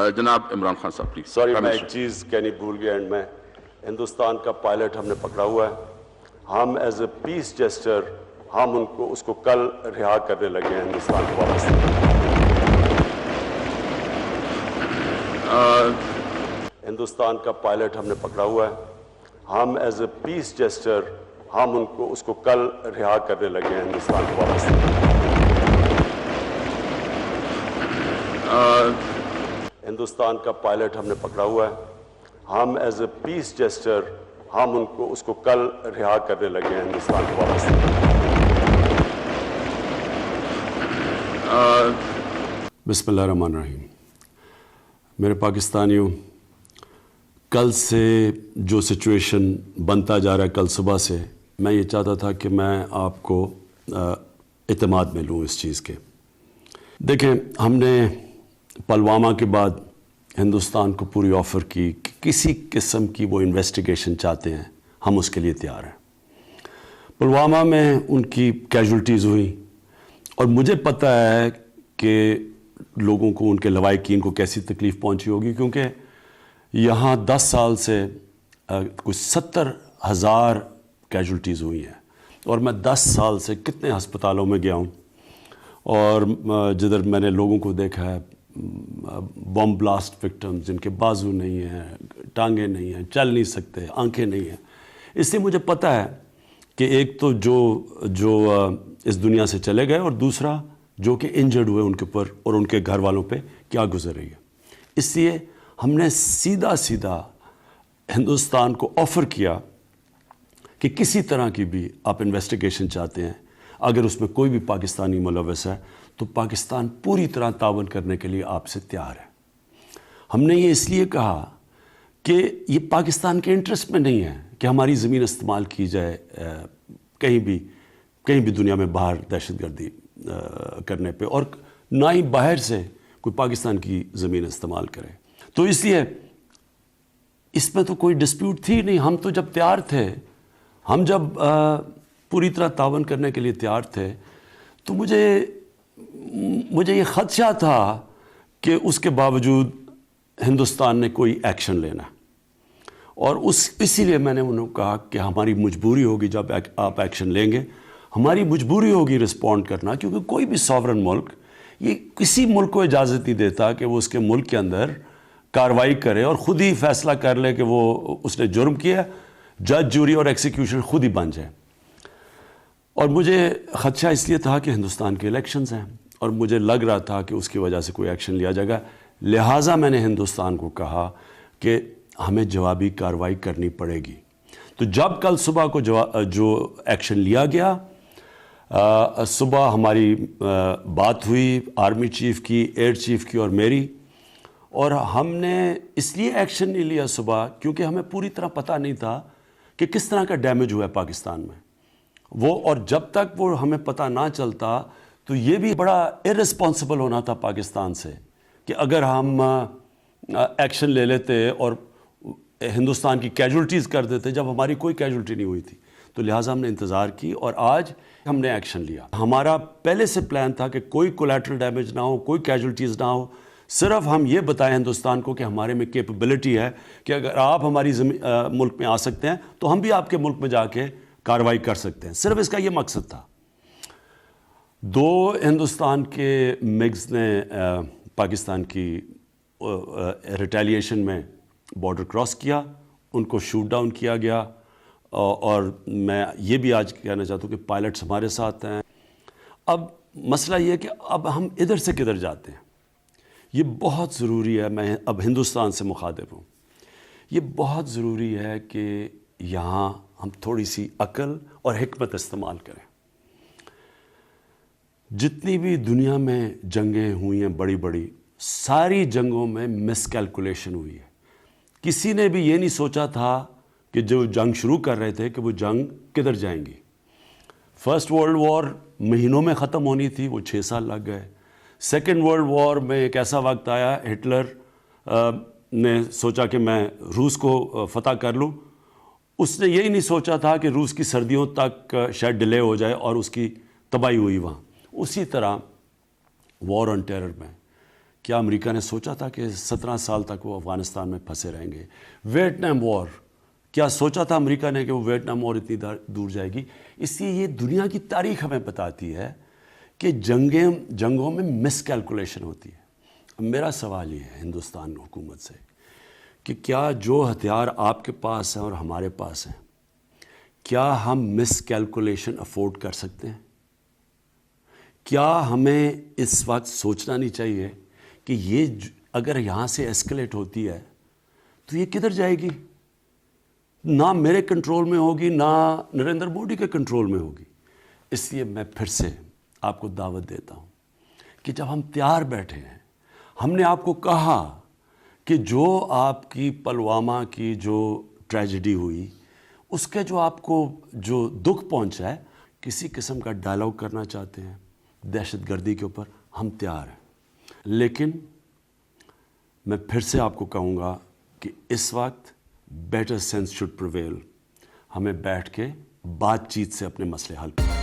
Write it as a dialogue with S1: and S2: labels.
S1: جناب عمران خان صاحب please.
S2: Sorry میں ایک چیز کہنی بھول گیا اینڈ میں. ہندوستان کا پائلٹ ہم نے پکڑا ہوا ہے. ہم ایز اے پیس جیسچر ہم اس کو کل رہا کرنے لگے ہیں ہندوستان کو واپس. ہندوستان کا پائلٹ ہم نے پکڑا ہوا ہے. ہم ایز اے پیس جیسچر ہم اس کو کل رہا کرنے لگے ہیں ہندوستان کو واپس. ہندوستان کا پائلٹ ہم نے پکڑا ہوا ہے. ہم ایز اے پیس جیسچر ہم اس کو کل رہا کرنے لگے ہیں ہندوستان کو واپس. بسم اللہ الرحمن الرحیم. میرے پاکستانیوں، کل سے جو سچویشن بنتا جا رہا ہے کل صبح سے، میں یہ چاہتا تھا کہ میں آپ کو اعتماد میں لوں اس چیز کے. دیکھیں، ہم نے پلوامہ کے بعد ہندوستان کو پوری آفر کی کہ کسی قسم کی وہ انویسٹیگیشن چاہتے ہیں، ہم اس کے لیے تیار ہیں. پلوامہ میں ان کی کیجولٹیز ہوئی اور مجھے پتہ ہے کہ لوگوں کو، ان کے لواحقین کو کیسی تکلیف پہنچی ہوگی، کیونکہ یہاں 10 سال سے کچھ 70,000 کیجولٹیز ہوئی ہیں اور میں 10 سال سے کتنے ہسپتالوں میں گیا ہوں اور جدھر میں نے لوگوں کو دیکھا ہے، بم بلاسٹ وکٹم جن کے بازو نہیں ہیں، ٹانگیں نہیں ہیں، چل نہیں سکتے، آنکھیں نہیں ہیں. اس لیے مجھے پتہ ہے کہ ایک تو جو اس دنیا سے چلے گئے اور دوسرا جو کہ انجرڈ ہوئے ان کے اوپر اور ان کے گھر والوں پہ کیا گزر رہی ہے. اس لیے ہم نے سیدھا ہندوستان کو آفر کیا کہ کسی طرح کی بھی آپ انویسٹیگیشن چاہتے ہیں، اگر اس میں کوئی بھی پاکستانی ملوث ہے تو پاکستان پوری طرح تعاون کرنے کے لیے آپ سے تیار ہے. ہم نے یہ اس لیے کہا کہ یہ پاکستان کے انٹرسٹ میں نہیں ہے کہ ہماری زمین استعمال کی جائے کہیں بھی دنیا میں باہر دہشت گردی کرنے پہ، اور نہ ہی باہر سے کوئی پاکستان کی زمین استعمال کرے. تو اس لیے اس میں تو کوئی ڈسپیوٹ تھی نہیں. ہم تو جب تیار تھے، ہم جب پوری طرح تعاون کرنے کے لیے تیار تھے، تو مجھے یہ خدشہ تھا کہ اس کے باوجود ہندوستان نے کوئی ایکشن لینا، اور اسی لیے میں نے انہوں نے کہا کہ ہماری مجبوری ہوگی جب آپ ایکشن لیں گے، ہماری مجبوری ہوگی رسپونڈ کرنا، کیونکہ کوئی بھی ساورن ملک یہ کسی ملک کو اجازت نہیں دیتا کہ وہ اس کے ملک کے اندر کارروائی کرے اور خود ہی فیصلہ کر لے کہ وہ اس نے جرم کیا، جج، جوری اور ایکسیکیوشن خود ہی بن جائے. اور مجھے خدشہ اس لیے تھا کہ ہندوستان کے الیکشنز ہیں اور مجھے لگ رہا تھا کہ اس کی وجہ سے کوئی ایکشن لیا جائے گا. لہٰذا میں نے ہندوستان کو کہا کہ ہمیں جوابی کارروائی کرنی پڑے گی. تو جب کل صبح کو جو ایکشن لیا گیا، صبح ہماری بات ہوئی آرمی چیف کی، ایئر چیف کی اور میری، اور ہم نے اس لیے ایکشن نہیں لیا صبح کیونکہ ہمیں پوری طرح پتہ نہیں تھا کہ کس طرح کا ڈیمیج ہوا ہے پاکستان میں اور جب تک وہ ہمیں پتہ نہ چلتا تو یہ بھی بڑا ارسپانسبل ہونا تھا پاکستان سے کہ اگر ہم ایکشن لے لیتے اور ہندوستان کی کیجولٹیز کر دیتے جب ہماری کوئی کیجولٹی نہیں ہوئی تھی. تو لہٰذا ہم نے انتظار کی اور آج ہم نے ایکشن لیا. ہمارا پہلے سے پلان تھا کہ کوئی کولیٹرل ڈیمیج نہ ہو، کوئی کیجولٹیز نہ ہو. صرف ہم یہ بتائیں ہندوستان کو کہ ہمارے میں کیپبلٹی ہے کہ اگر آپ ہماری ملک میں آ سکتے ہیں تو ہم بھی آپ کے ملک میں جا کے کارروائی کر سکتے ہیں. صرف اس کا یہ مقصد تھا. 2 ہندوستان کے مگز نے پاکستان کی ریٹیلیشن میں بارڈر کراس کیا، ان کو شوٹ ڈاؤن کیا گیا. اور میں یہ بھی آج کہنا چاہتا ہوں کہ پائلٹس ہمارے ساتھ ہیں. اب مسئلہ یہ ہے کہ اب ہم ادھر سے کدھر جاتے ہیں. یہ بہت ضروری ہے، میں اب ہندوستان سے مخاطب ہوں، یہ بہت ضروری ہے کہ یہاں ہم تھوڑی سی عقل اور حکمت استعمال کریں. جتنی بھی دنیا میں جنگیں ہوئی ہیں بڑی بڑی، ساری جنگوں میں مس کیلکولیشن ہوئی ہے. کسی نے بھی یہ نہیں سوچا تھا کہ جو جنگ شروع کر رہے تھے کہ وہ جنگ کدھر جائیں گی. فرسٹ ورلڈ وار مہینوں میں ختم ہونی تھی، وہ 6 سال لگ گئے. سیکنڈ ورلڈ وار میں ایک ایسا وقت آیا، ہٹلر نے سوچا کہ میں روس کو فتح کر لوں. اس نے یہی نہیں سوچا تھا کہ روس کی سردیوں تک شاید ڈیلے ہو جائے اور اس کی تباہی ہوئی وہاں. اسی طرح وار آن ٹیرر میں کیا امریکہ نے سوچا تھا کہ 17 سال تک وہ افغانستان میں پھنسے رہیں گے؟ ویٹنام وار، کیا سوچا تھا امریکہ نے کہ وہ ویٹنام وار اتنی دور جائے گی؟ اس لیے یہ دنیا کی تاریخ ہمیں بتاتی ہے کہ جنگوں میں مس کیلکولیشن ہوتی ہے۔ میرا سوال یہ ہے ہندوستان حکومت سے کہ کیا جو ہتھیار آپ کے پاس ہیں اور ہمارے پاس ہیں، کیا ہم مس کیلکولیشن افورڈ کر سکتے ہیں؟ کیا ہمیں اس وقت سوچنا نہیں چاہیے کہ یہ اگر یہاں سے ایسکلیٹ ہوتی ہے تو یہ کدھر جائے گی؟ نہ میرے کنٹرول میں ہوگی، نہ نریندر مودی کے کنٹرول میں ہوگی۔ اس لیے میں پھر سے آپ کو دعوت دیتا ہوں کہ جب ہم تیار بیٹھے ہیں، ہم نے آپ کو کہا کہ جو آپ کی پلوامہ کی جو ٹریجڈی ہوئی، اس کے جو آپ کو جو دکھ پہنچا ہے، کسی قسم کا ڈائلاگ کرنا چاہتے ہیں دہشت گردی کے اوپر، ہم تیار ہیں۔ لیکن میں پھر سے آپ کو کہوں گا کہ اس وقت بیٹر سینس شوڈ پریویل، ہمیں بیٹھ کے بات چیت سے اپنے مسئلے حل کریں۔